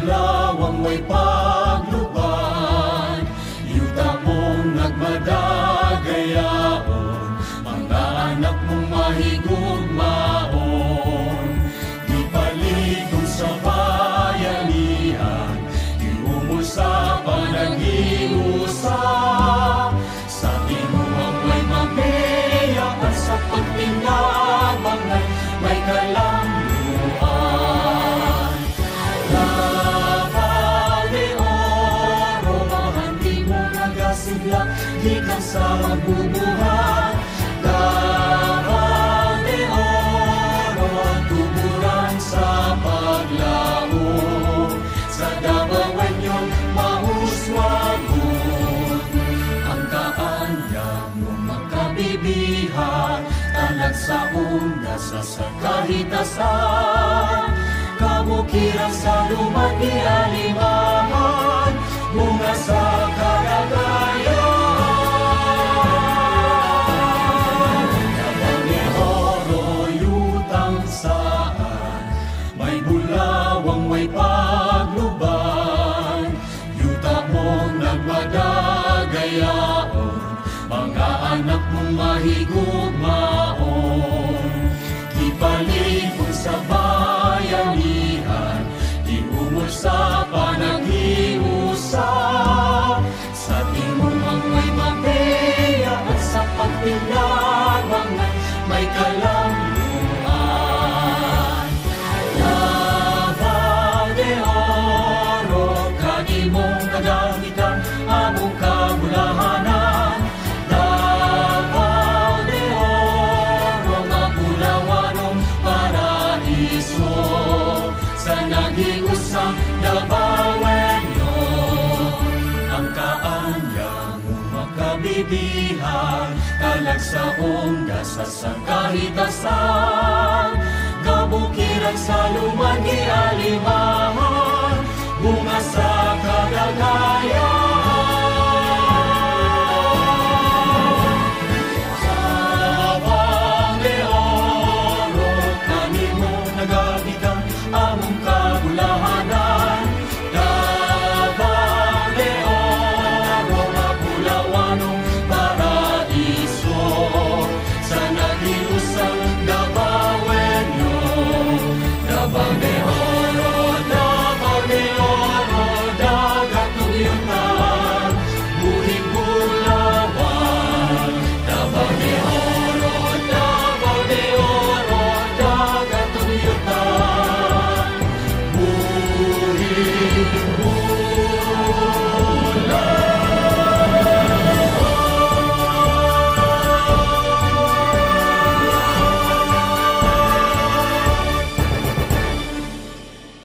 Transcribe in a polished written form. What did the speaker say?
bulawang way pagluban, yuta mong nagmadagayaon, mga anak mong mahigugmaon. Di paligong sa bayanihan, iumol sa panag-iusa. Sa timuang may mabeya at sa pagtinabang may kalamluan. Davao de Oro, mahandi mo nagasigla, di ka sa magbubuhat. Davao de Oro, tuburan sa paglaho. Sa Davaoenyong mahuswagon, ang kaanyang mo makabibihan, talag sa undas sa kahitasan. Kabukiran sa lumaki alimahan, bunga sa kalagayan. Davao de Oro, yutang saan, may bulawang may pagluban, yuta mong nagmadagayaon, mga anak mong mahigugmaon. Di palibot sa bayanihan, di umol sa panag-iusa. Sa timuang may mabeya at sa pagtinabangan may kalamluan. Davao de Oro, kanimong kagamitan, among kabulahanan. Davao de Oro, mapulawanong paraiso, sa nag-iusang Davaoenyo. Ang kaanyang makabibihan, talag sa ondas sa kahitasan. Kabukiran sa lumagi alimahan, bunga sa kalagayan.